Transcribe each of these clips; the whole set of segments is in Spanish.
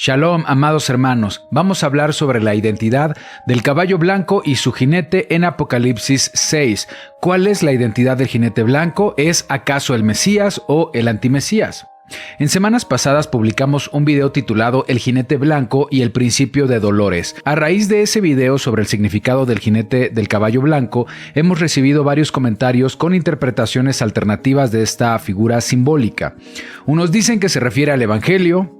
Shalom, amados hermanos. Vamos a hablar sobre la identidad del caballo blanco y su jinete en Apocalipsis 6. ¿Cuál es la identidad del jinete blanco? ¿Es acaso el Mesías o el antimesías? En semanas pasadas publicamos un video titulado El jinete blanco y el principio de dolores. A raíz de ese video sobre el significado del jinete del caballo blanco, hemos recibido varios comentarios con interpretaciones alternativas de esta figura simbólica. Unos dicen que se refiere al Evangelio,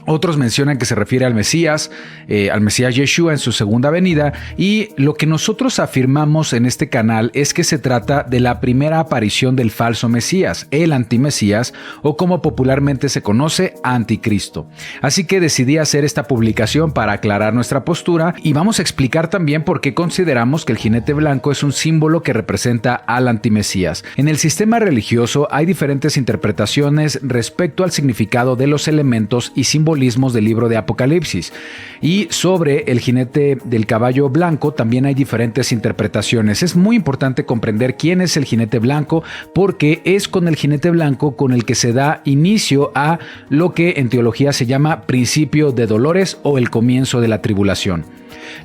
otros mencionan que se refiere al Mesías Yeshua en su segunda venida, y lo que nosotros afirmamos en este canal es que se trata de la primera aparición del falso Mesías, el antimesías, o como popularmente se conoce, anticristo. Así que decidí hacer esta publicación para aclarar nuestra postura y vamos a explicar también por qué consideramos que el jinete blanco es un símbolo que representa al antimesías. En el sistema religioso hay diferentes interpretaciones respecto al significado de los elementos y símbolos del libro de Apocalipsis, y sobre el jinete del caballo blanco también hay diferentes interpretaciones. Es muy importante comprender quién es el jinete blanco, porque es con el jinete blanco con el que se da inicio a lo que en teología se llama principio de dolores o el comienzo de la tribulación.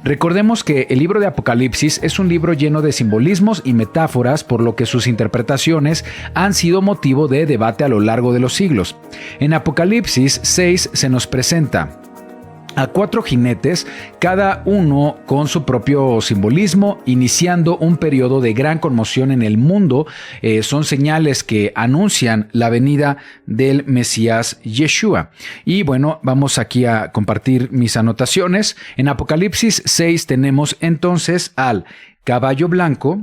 Recordemos que el libro de Apocalipsis es un libro lleno de simbolismos y metáforas, por lo que sus interpretaciones han sido motivo de debate a lo largo de los siglos. En Apocalipsis 6 se nos presenta a 4 jinetes, cada uno con su propio simbolismo, iniciando un periodo de gran conmoción en el mundo. Son señales que anuncian la venida del Mesías Yeshua. Y bueno, vamos aquí a compartir mis anotaciones. En Apocalipsis 6 tenemos entonces al caballo blanco,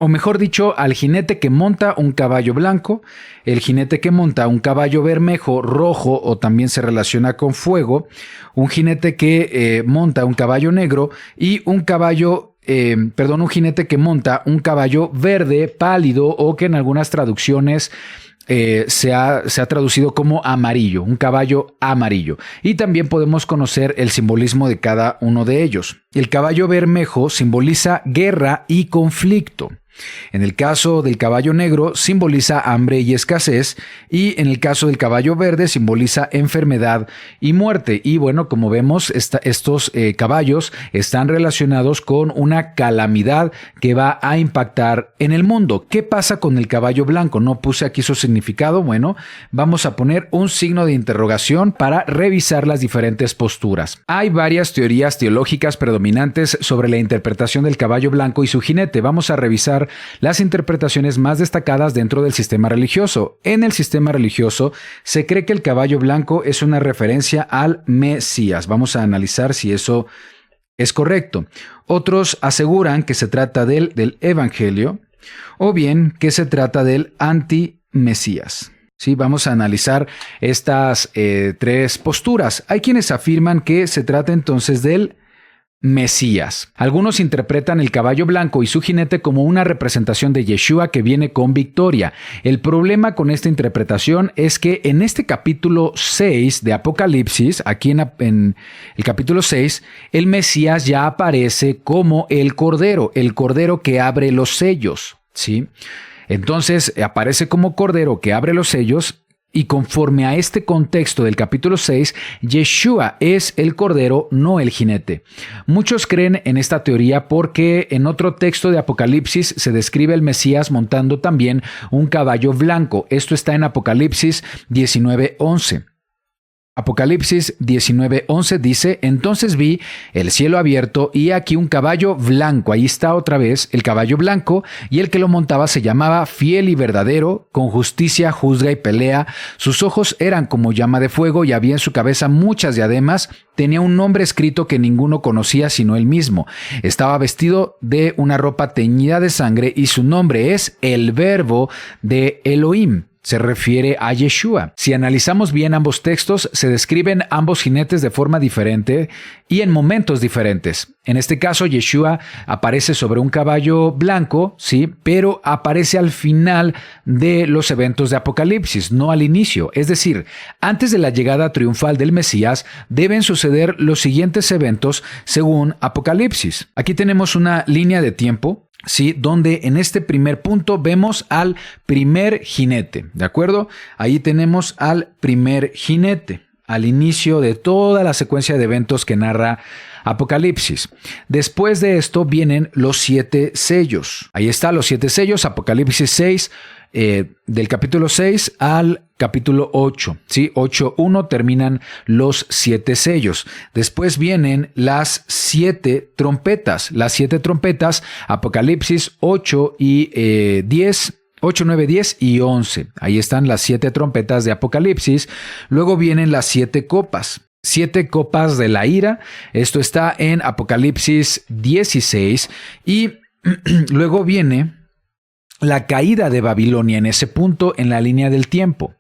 o mejor dicho, al jinete que monta un caballo blanco, el jinete que monta un caballo bermejo, rojo, o también se relaciona con fuego, un jinete que monta un caballo negro y un jinete que monta un caballo verde, pálido, o que en algunas traducciones se ha traducido como amarillo, un caballo amarillo. Y también podemos conocer el simbolismo de cada uno de ellos. El caballo bermejo simboliza guerra y conflicto. En el caso del caballo negro simboliza hambre y escasez, y en el caso del caballo verde simboliza enfermedad y muerte. Y bueno, como vemos, estos caballos están relacionados con una calamidad que va a impactar en el mundo. ¿Qué pasa con el caballo blanco? No puse aquí su significado. Bueno, vamos a poner un signo de interrogación para revisar las diferentes posturas. Hay varias teorías teológicas predominantes sobre la interpretación del caballo blanco y su jinete. Vamos a revisar las interpretaciones más destacadas dentro del sistema religioso. En el sistema religioso se cree que el caballo blanco es una referencia al Mesías. Vamos a analizar si eso es correcto. Otros aseguran que se trata del Evangelio, o bien que se trata del antimesías. Sí, vamos a analizar estas 3 posturas. Hay quienes afirman que se trata entonces del Mesías. Algunos interpretan el caballo blanco y su jinete como una representación de Yeshua que viene con victoria. El problema con esta interpretación es que en este capítulo 6 de Apocalipsis, aquí en el capítulo 6, el Mesías ya aparece como el cordero que abre los sellos, ¿sí? Entonces aparece como cordero que abre los sellos. Y conforme a este contexto del capítulo 6, Yeshua es el cordero, no el jinete. Muchos creen en esta teoría porque en otro texto de Apocalipsis se describe el Mesías montando también un caballo blanco. Esto está en Apocalipsis 19:11. Apocalipsis 19:11 dice: entonces vi el cielo abierto y aquí un caballo blanco. Ahí está otra vez el caballo blanco, y el que lo montaba se llamaba Fiel y Verdadero, con justicia juzga y pelea. Sus ojos eran como llama de fuego y había en su cabeza muchas diademas. Tenía un nombre escrito que ninguno conocía sino él mismo. Estaba vestido de una ropa teñida de sangre y su nombre es el Verbo de Elohim. Se refiere a Yeshua. Si analizamos bien ambos textos, se describen ambos jinetes de forma diferente y en momentos diferentes. En este caso, Yeshua aparece sobre un caballo blanco, sí, pero aparece al final de los eventos de Apocalipsis, no al inicio. Es decir, antes de la llegada triunfal del Mesías, deben suceder los siguientes eventos según Apocalipsis. Aquí tenemos una línea de tiempo, sí, donde en este primer punto vemos al primer jinete, ¿de acuerdo? Ahí tenemos al primer jinete. al inicio de toda la secuencia de eventos que narra Apocalipsis. Después de esto vienen los 7 sellos. Ahí están los 7 sellos, Apocalipsis 6, del capítulo 6 al capítulo 8. ¿Sí? 8.1 terminan los 7 sellos. Después vienen las 7 trompetas. Las 7 trompetas, Apocalipsis 8 y 10. 8, 9, 10 y 11. Ahí están las 7 trompetas de Apocalipsis. Luego vienen las 7 copas. 7 copas de la ira. Esto está en Apocalipsis 16. Y luego viene la caída de Babilonia en ese punto en la línea del tiempo.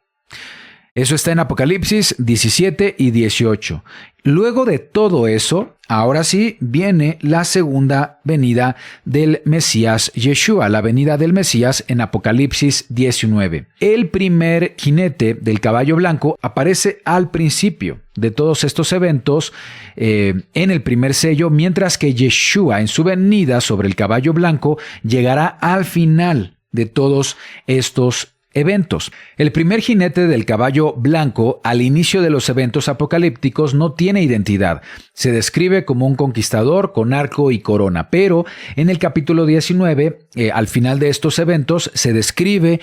Eso está en Apocalipsis 17 y 18. Luego de todo eso, ahora sí, viene la segunda venida del Mesías Yeshua, la venida del Mesías en Apocalipsis 19. El primer jinete del caballo blanco aparece al principio de todos estos eventos en el primer sello, mientras que Yeshua en su venida sobre el caballo blanco llegará al final de todos estos eventos. El primer jinete del caballo blanco al inicio de los eventos apocalípticos no tiene identidad. Se describe como un conquistador con arco y corona, pero en el capítulo 19, al final de estos eventos, se describe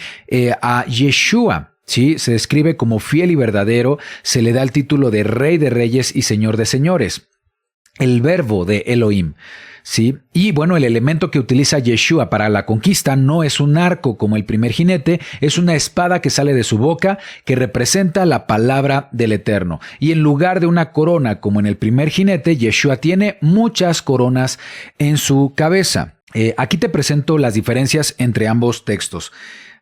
a Yeshua. ¿Sí? Se describe como fiel y verdadero, se le da el título de Rey de Reyes y Señor de Señores. El verbo de Elohim. ¿Sí? Y bueno, el elemento que utiliza Yeshua para la conquista no es un arco como el primer jinete, es una espada que sale de su boca que representa la palabra del Eterno. Y en lugar de una corona como en el primer jinete, Yeshua tiene muchas coronas en su cabeza. Aquí te presento las diferencias entre ambos textos.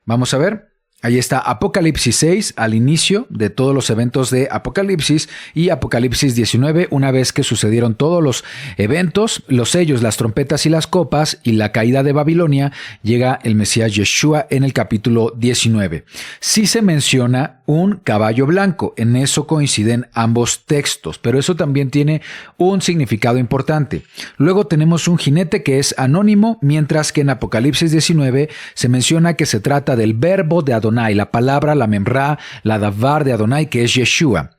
Vamos a ver. Ahí está Apocalipsis 6 al inicio de todos los eventos de Apocalipsis y Apocalipsis 19 una vez que sucedieron todos los eventos, los sellos, las trompetas y las copas y la caída de Babilonia, llega el Mesías Yeshua en el capítulo 19. Sí se menciona un caballo blanco, en eso coinciden ambos textos, pero eso también tiene un significado importante. Luego tenemos un jinete que es anónimo, mientras que en Apocalipsis 19 se menciona que se trata del verbo de Adonai, la palabra, la memra, la davar de Adonai, que es Yeshua.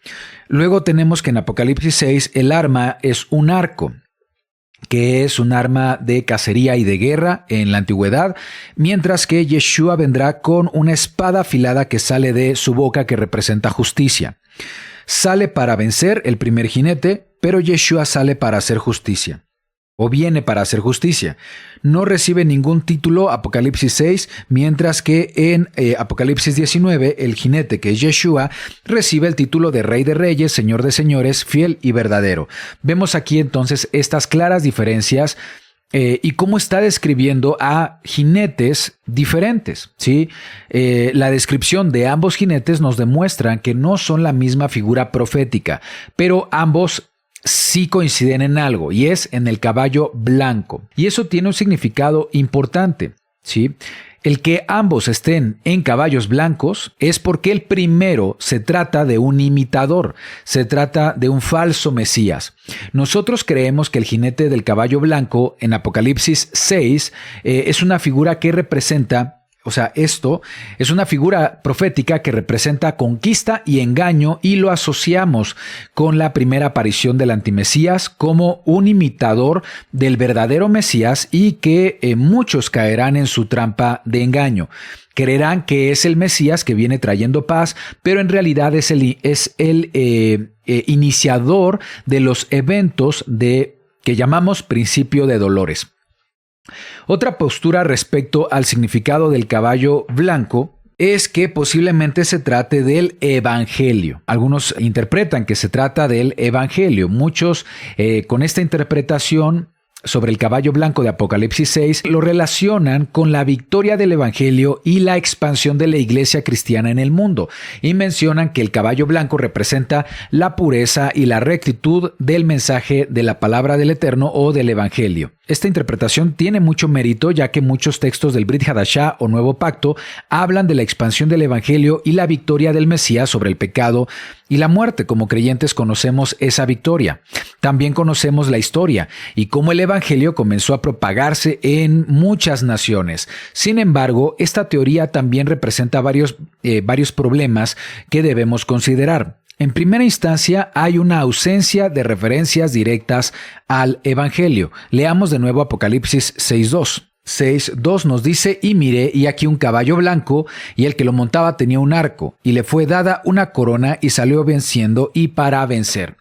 Luego tenemos que en Apocalipsis 6 el arma es un arco, que es un arma de cacería y de guerra en la antigüedad, mientras que Yeshua vendrá con una espada afilada que sale de su boca que representa justicia. Sale para vencer el primer jinete, pero Yeshua sale para hacer justicia. O viene para hacer justicia. No recibe ningún título Apocalipsis 6, mientras que en Apocalipsis 19 el jinete, que es Yeshua, recibe el título de Rey de Reyes, Señor de Señores, fiel y verdadero. Vemos aquí entonces estas claras diferencias y cómo está describiendo a jinetes diferentes, ¿sí? La descripción de ambos jinetes nos demuestra que no son la misma figura profética, pero ambos sí coinciden en algo, y es en el caballo blanco. Y eso tiene un significado importante, ¿sí? El que ambos estén en caballos blancos es porque el primero se trata de un imitador, se trata de un falso Mesías. Nosotros creemos que el jinete del caballo blanco en Apocalipsis 6 es una figura que representa, o sea, esto es una figura profética que representa conquista y engaño, y lo asociamos con la primera aparición del antimesías como un imitador del verdadero Mesías, y que muchos caerán en su trampa de engaño. Creerán que es el Mesías que viene trayendo paz, pero en realidad es el iniciador de los eventos que llamamos principio de dolores. Otra postura respecto al significado del caballo blanco es que posiblemente se trate del Evangelio. Algunos interpretan que se trata del Evangelio. Muchos con esta interpretación sobre el caballo blanco de Apocalipsis 6 lo relacionan con la victoria del Evangelio y la expansión de la iglesia cristiana en el mundo, y mencionan que el caballo blanco representa la pureza y la rectitud del mensaje de la palabra del Eterno o del Evangelio. Esta interpretación tiene mucho mérito, ya que muchos textos del Brit Hadashah o Nuevo Pacto hablan de la expansión del Evangelio y la victoria del Mesías sobre el pecado y la muerte. Como creyentes conocemos esa victoria. También conocemos la historia y cómo el Evangelio comenzó a propagarse en muchas naciones. Sin embargo, esta teoría también representa varios problemas que debemos considerar. En primera instancia, hay una ausencia de referencias directas al Evangelio. Leamos de nuevo Apocalipsis 6:2. 6:2 nos dice: y miré, y aquí un caballo blanco, y el que lo montaba tenía un arco, y le fue dada una corona, y salió venciendo y para vencer.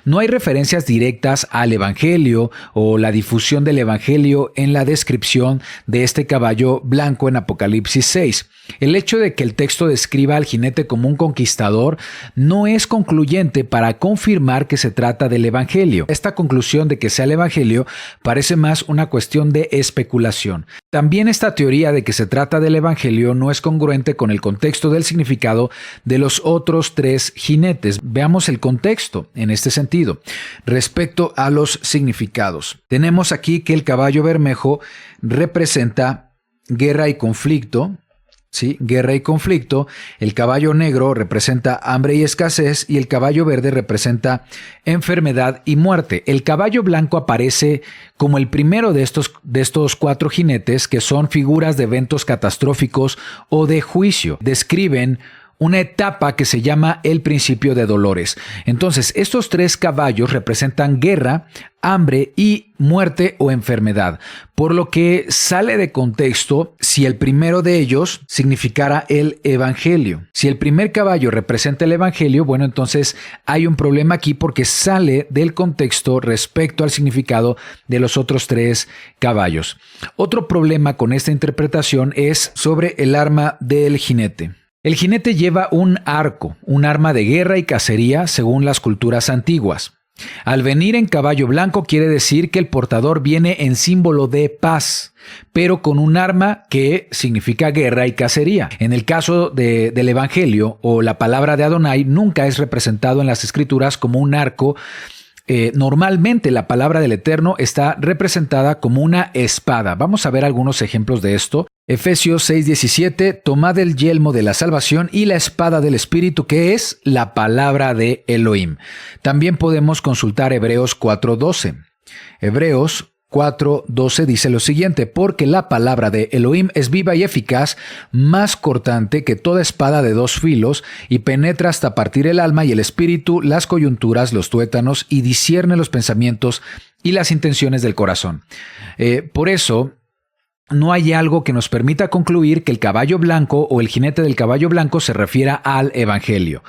No hay referencias directas al Evangelio o la difusión del Evangelio en la descripción de este caballo blanco en Apocalipsis 6. El hecho de que el texto describa al jinete como un conquistador no es concluyente para confirmar que se trata del Evangelio. Esta conclusión de que sea el Evangelio parece más una cuestión de especulación. También esta teoría de que se trata del Evangelio no es congruente con el contexto del significado de los otros tres jinetes. Veamos el contexto en este sentido. Respecto a los significados, tenemos aquí que el caballo bermejo representa guerra y conflicto. Sí, guerra y conflicto. El caballo negro representa hambre y escasez y el caballo verde representa enfermedad y muerte. El caballo blanco aparece como el primero de estos cuatro jinetes, que son figuras de eventos catastróficos o de juicio. Describen una etapa que se llama el principio de dolores. Entonces, estos tres caballos representan guerra, hambre y muerte o enfermedad, por lo que sale de contexto si el primero de ellos significara el Evangelio. Si el primer caballo representa el Evangelio, bueno, entonces hay un problema aquí porque sale del contexto respecto al significado de los otros tres caballos. Otro problema con esta interpretación es sobre el arma del jinete. El jinete lleva un arco, un arma de guerra y cacería según las culturas antiguas. Al venir en caballo blanco quiere decir que el portador viene en símbolo de paz, pero con un arma que significa guerra y cacería. En el caso del Evangelio o la palabra de Adonai nunca es representado en las Escrituras como un arco. Normalmente la palabra del Eterno está representada como una espada. Vamos a ver algunos ejemplos de esto. Efesios 6:17, tomad el yelmo de la salvación y la espada del Espíritu, que es la palabra de Elohim. También podemos consultar Hebreos 4:12. Hebreos 4:12 dice lo siguiente: porque la palabra de Elohim es viva y eficaz, más cortante que toda espada de dos filos, y penetra hasta partir el alma y el espíritu, las coyunturas, los tuétanos, y discierne los pensamientos y las intenciones del corazón. Por eso, no hay algo que nos permita concluir que el caballo blanco o el jinete del caballo blanco se refiera al Evangelio.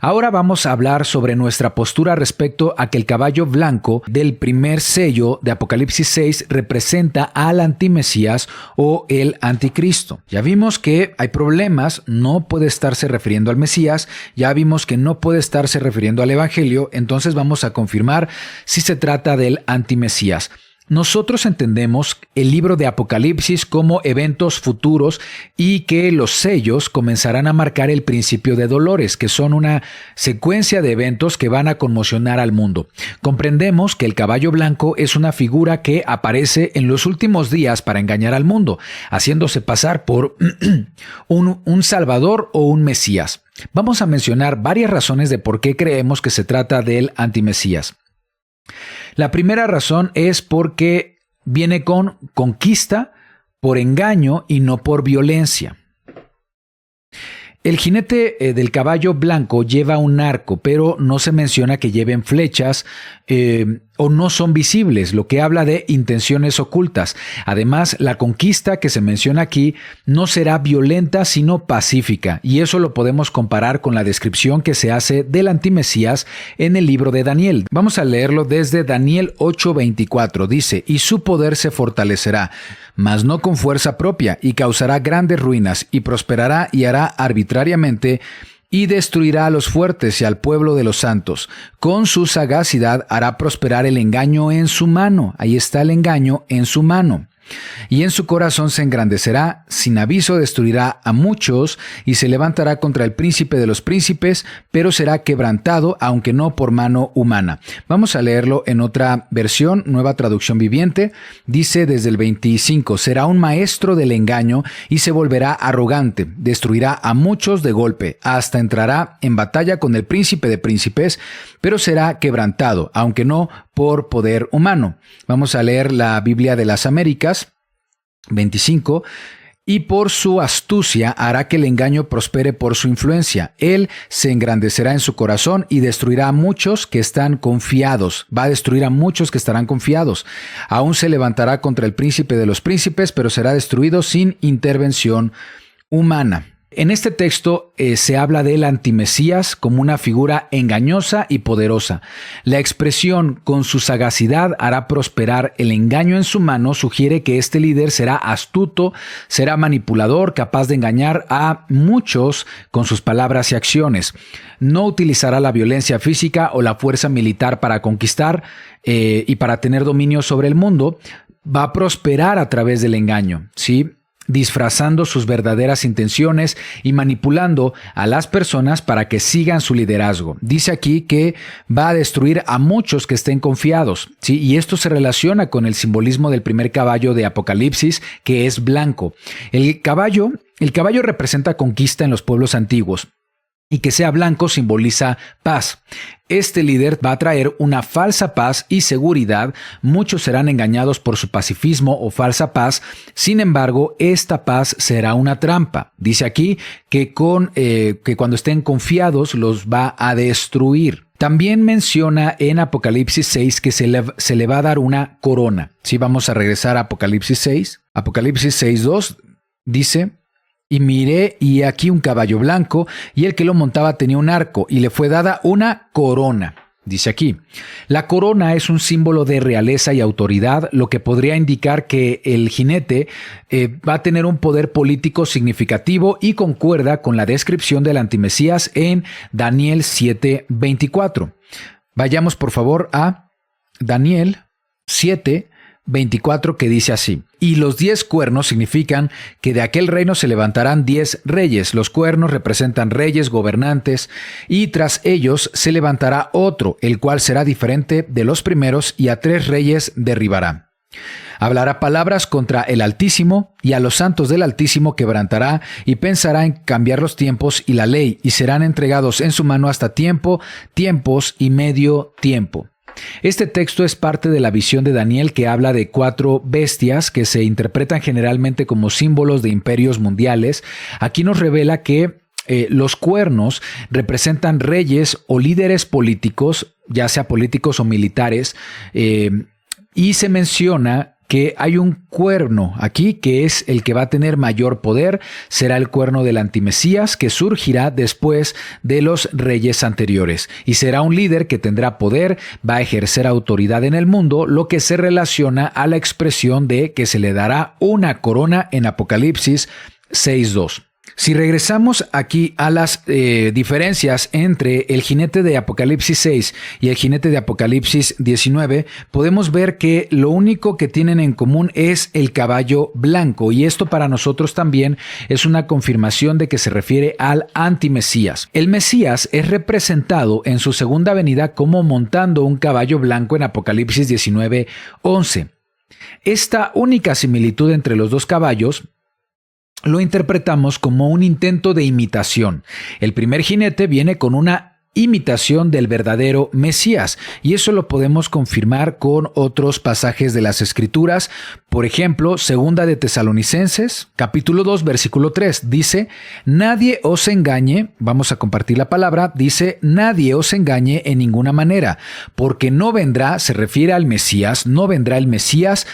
Ahora vamos a hablar sobre nuestra postura respecto a que el caballo blanco del primer sello de Apocalipsis 6 representa al antimesías o el anticristo. Ya vimos que hay problemas, no puede estarse refiriendo al Mesías, ya vimos que no puede estarse refiriendo al Evangelio, entonces vamos a confirmar si se trata del antimesías. Nosotros entendemos el libro de Apocalipsis como eventos futuros y que los sellos comenzarán a marcar el principio de dolores, que son una secuencia de eventos que van a conmocionar al mundo. Comprendemos que el caballo blanco es una figura que aparece en los últimos días para engañar al mundo, haciéndose pasar por un salvador o un mesías. Vamos a mencionar varias razones de por qué creemos que se trata del antimesías. La primera razón es porque viene con conquista, por engaño y no por violencia. El jinete del caballo blanco lleva un arco, pero no se menciona que lleven flechas o no son visibles, lo que habla de intenciones ocultas. Además, la conquista que se menciona aquí no será violenta, sino pacífica, y eso lo podemos comparar con la descripción que se hace del antimesías en el libro de Daniel. Vamos a leerlo desde Daniel 8:24. Dice: y su poder se fortalecerá, mas no con fuerza propia, y causará grandes ruinas, y prosperará y hará arbitrariamente, y destruirá a los fuertes y al pueblo de los santos. Con su sagacidad hará prosperar el engaño en su mano. Ahí está el engaño en su mano. Y en su corazón se engrandecerá, sin aviso destruirá a muchos, y se levantará contra el príncipe de los príncipes, pero será quebrantado, aunque no por mano humana. Vamos a leerlo en otra versión, Nueva Traducción Viviente. Dice desde el 25, será un maestro del engaño y se volverá arrogante, destruirá a muchos de golpe, hasta entrará en batalla con el príncipe de príncipes, pero será quebrantado, aunque no por poder humano. Vamos a leer la Biblia de las Américas, 25. y por su astucia hará que el engaño prospere por su influencia. Él se engrandecerá en su corazón y destruirá a muchos que están confiados. Va a destruir a muchos que estarán confiados. Aún se levantará contra el príncipe de los príncipes, pero será destruido sin intervención humana. En este texto se habla del antimesías como una figura engañosa y poderosa. La expresión "con su sagacidad hará prosperar el engaño en su mano" sugiere que este líder será astuto, será manipulador, capaz de engañar a muchos con sus palabras y acciones. No utilizará la violencia física o la fuerza militar para conquistar y para tener dominio sobre el mundo. Va a prosperar a través del engaño, ¿sí?, disfrazando sus verdaderas intenciones y manipulando a las personas para que sigan su liderazgo. Dice aquí que va a destruir a muchos que estén confiados, ¿sí? Y esto se relaciona con el simbolismo del primer caballo de Apocalipsis, que es blanco. El caballo representa conquista en los pueblos antiguos, y que sea blanco simboliza paz. Este líder va a traer una falsa paz y seguridad. Muchos serán engañados por su pacifismo o falsa paz. Sin embargo, esta paz será una trampa. Dice aquí que cuando estén confiados los va a destruir. También menciona en Apocalipsis 6 que se le va a dar una corona. Sí, vamos a regresar a Apocalipsis 6. Apocalipsis 6:2 dice: "Y miré, y aquí un caballo blanco, y el que lo montaba tenía un arco, y le fue dada una corona". Dice aquí, la corona es un símbolo de realeza y autoridad, lo que podría indicar que el jinete va a tener un poder político significativo y concuerda con la descripción del antimesías en Daniel 7:24. Vayamos por favor a Daniel 7:24, que dice así: "Y los 10 cuernos significan que de aquel reino se levantarán 10 reyes. Los cuernos representan reyes, gobernantes, y tras ellos se levantará otro, el cual será diferente de los primeros, y a 3 reyes derribará. Hablará palabras contra el Altísimo, y a los santos del Altísimo quebrantará, y pensará en cambiar los tiempos y la ley, y serán entregados en su mano hasta tiempo, tiempos y medio tiempo". Este texto es parte de la visión de Daniel, que habla de 4 bestias que se interpretan generalmente como símbolos de imperios mundiales. Aquí nos revela que los cuernos representan reyes o líderes políticos, ya sea políticos o militares, y se menciona que hay un cuerno aquí que es el que va a tener mayor poder. Será el cuerno del antimesías, que surgirá después de los reyes anteriores, y será un líder que tendrá poder, va a ejercer autoridad en el mundo, lo que se relaciona a la expresión de que se le dará una corona en Apocalipsis 6:2. Si regresamos aquí a las diferencias entre el jinete de Apocalipsis 6 y el jinete de Apocalipsis 19, podemos ver que lo único que tienen en común es el caballo blanco, y esto para nosotros también es una confirmación de que se refiere al antimesías. El Mesías es representado en su segunda venida como montando un caballo blanco en Apocalipsis 19:11. Esta única similitud entre los dos caballos lo interpretamos como un intento de imitación. El primer jinete viene con una imitación del verdadero Mesías, y eso lo podemos confirmar con otros pasajes de las Escrituras. Por ejemplo, segunda de Tesalonicenses, capítulo 2, versículo 3, dice: "Nadie os engañe", vamos a compartir la palabra, dice: "Nadie os engañe en ninguna manera, porque no vendrá", se refiere al Mesías, no vendrá el Mesías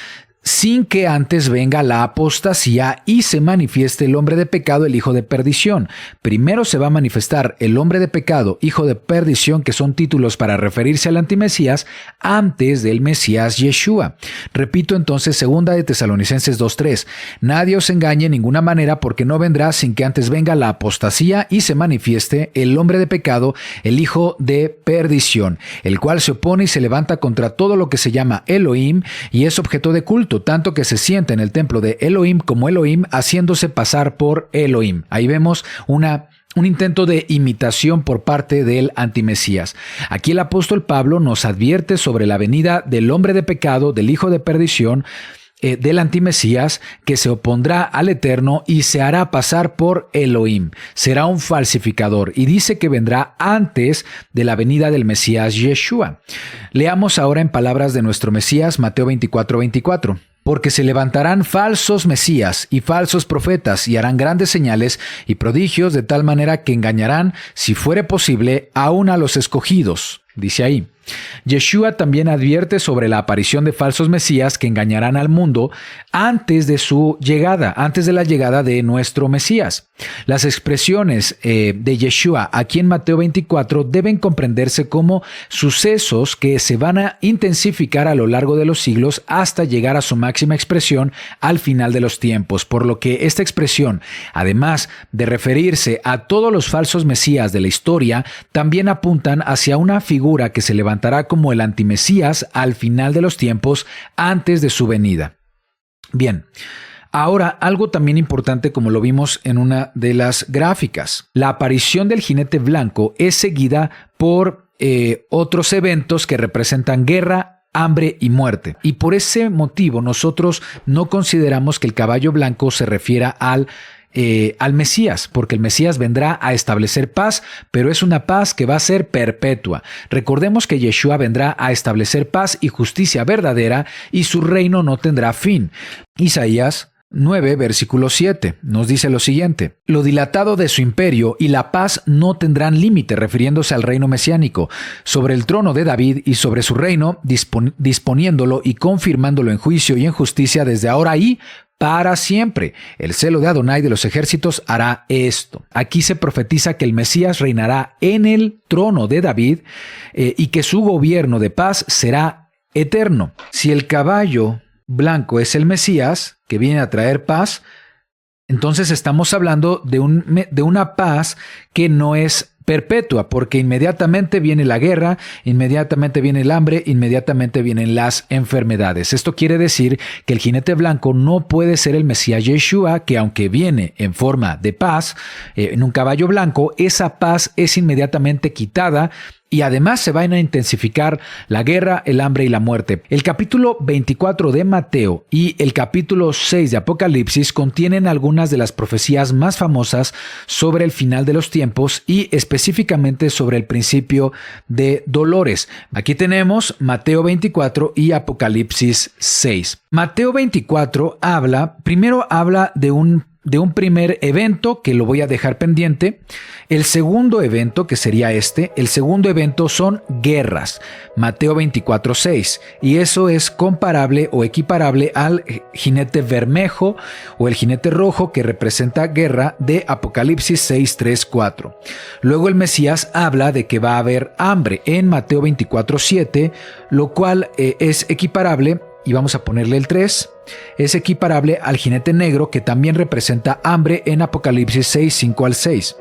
sin que antes venga la apostasía y se manifieste el hombre de pecado, el hijo de perdición. Primero se va a manifestar el hombre de pecado, hijo de perdición, que son títulos para referirse al antimesías, antes del Mesías Yeshua. Repito entonces, segunda de Tesalonicenses 2:3, "Nadie os engañe en ninguna manera, porque no vendrá sin que antes venga la apostasía y se manifieste el hombre de pecado, el hijo de perdición, el cual se opone y se levanta contra todo lo que se llama Elohim y es objeto de culto, tanto que se sienta en el templo de Elohim como Elohim, haciéndose pasar por Elohim". Ahí vemos un intento de imitación por parte del antimesías. Aquí el apóstol Pablo nos advierte sobre la venida del hombre de pecado, del hijo de perdición, del antimesías, que se opondrá al Eterno y se hará pasar por Elohim. Será un falsificador, y dice que vendrá antes de la venida del Mesías Yeshua. Leamos ahora en palabras de nuestro Mesías Mateo 24:24. Porque se levantarán falsos mesías y falsos profetas y harán grandes señales y prodigios de tal manera que engañarán, si fuere posible, aún a los escogidos. Dice ahí. Yeshua también advierte sobre la aparición de falsos mesías que engañarán al mundo antes de su llegada, antes de la llegada de nuestro Mesías. Las expresiones de Yeshua aquí en Mateo 24 deben comprenderse como sucesos que se van a intensificar a lo largo de los siglos hasta llegar a su máxima expresión al final de los tiempos, por lo que esta expresión, además de referirse a todos los falsos mesías de la historia, también apuntan hacia una figura que se levantará como el antimesías al final de los tiempos antes de su venida. Bien, ahora algo también importante como lo vimos en una de las gráficas. La aparición del jinete blanco es seguida por otros eventos que representan guerra, hambre y muerte. Y por ese motivo nosotros no consideramos que el caballo blanco se refiera al Mesías, porque el Mesías vendrá a establecer paz, pero es una paz que va a ser perpetua. Recordemos que Yeshua vendrá a establecer paz y justicia verdadera y su reino no tendrá fin. Isaías 9, versículo 7, nos dice lo siguiente: lo dilatado de su imperio y la paz no tendrán límite, refiriéndose al reino mesiánico, sobre el trono de David y sobre su reino, disponiéndolo y confirmándolo en juicio y en justicia desde ahora y para siempre. El celo de Adonai de los ejércitos hará esto. Aquí se profetiza que el Mesías reinará en el trono de David y que su gobierno de paz será eterno. Si el caballo blanco es el Mesías, que viene a traer paz, entonces estamos hablando de una paz que no es perpetua, porque inmediatamente viene la guerra, inmediatamente viene el hambre, inmediatamente vienen las enfermedades. Esto quiere decir que el jinete blanco no puede ser el Mesías Yeshua, que aunque viene en forma de paz, en un caballo blanco, esa paz es inmediatamente quitada y además se van a intensificar la guerra, el hambre y la muerte. El capítulo 24 de Mateo y el capítulo 6 de Apocalipsis contienen algunas de las profecías más famosas sobre el final de los tiempos y específicamente sobre el principio de dolores. Aquí tenemos Mateo 24 y Apocalipsis 6. Mateo 24 primero habla de un primer evento que lo voy a dejar pendiente. El segundo evento, que sería el segundo evento son guerras, Mateo 24:6, y eso es comparable o equiparable al jinete bermejo o el jinete rojo que representa guerra de Apocalipsis 6:3-4. Luego el Mesías habla de que va a haber hambre en Mateo 24:7, lo cual es equiparable. Y vamos a ponerle el 3. Es equiparable al jinete negro que también representa hambre en Apocalipsis 6:5-6.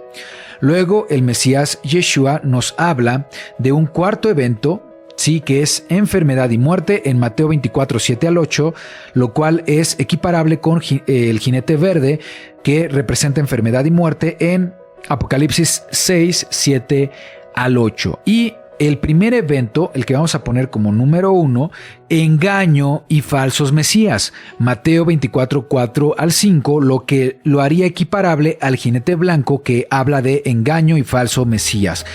Luego el Mesías Yeshua nos habla de un cuarto evento, sí, que es enfermedad y muerte en Mateo 24:7-8, lo cual es equiparable con el jinete verde que representa enfermedad y muerte en Apocalipsis 6:7-8. Y el primer evento, el que vamos a poner como número 1, engaño y falsos mesías, Mateo 24:4-5, lo que lo haría equiparable al jinete blanco que habla de engaño y falso mesías,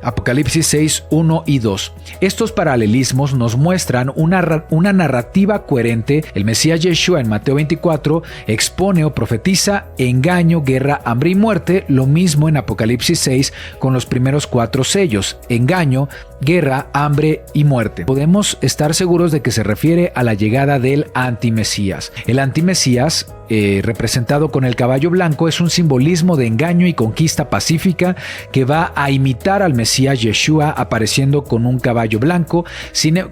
Apocalipsis 6:1 y 2. Estos paralelismos nos muestran una narrativa coherente. El Mesías Yeshua en Mateo 24 expone o profetiza engaño, guerra, hambre y muerte, lo mismo en Apocalipsis 6 con los primeros 4 sellos, engaño, guerra, hambre y muerte. Podemos estar seguros de que se refiere a la llegada del antimesías. El antimesías, representado con el caballo blanco, es un simbolismo de engaño y conquista pacífica que va a imitar al Mesías Yeshua apareciendo con un caballo blanco,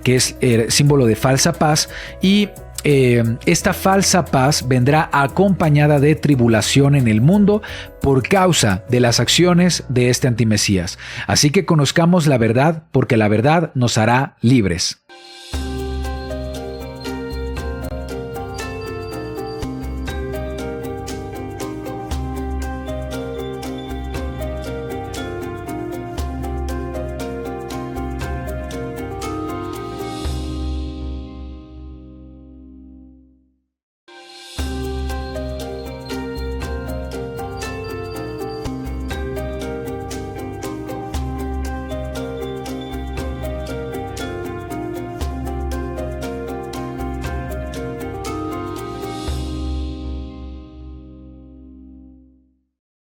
que es símbolo de falsa paz, y esta falsa paz vendrá acompañada de tribulación en el mundo por causa de las acciones de este antimesías. Así que conozcamos la verdad, porque la verdad nos hará libres.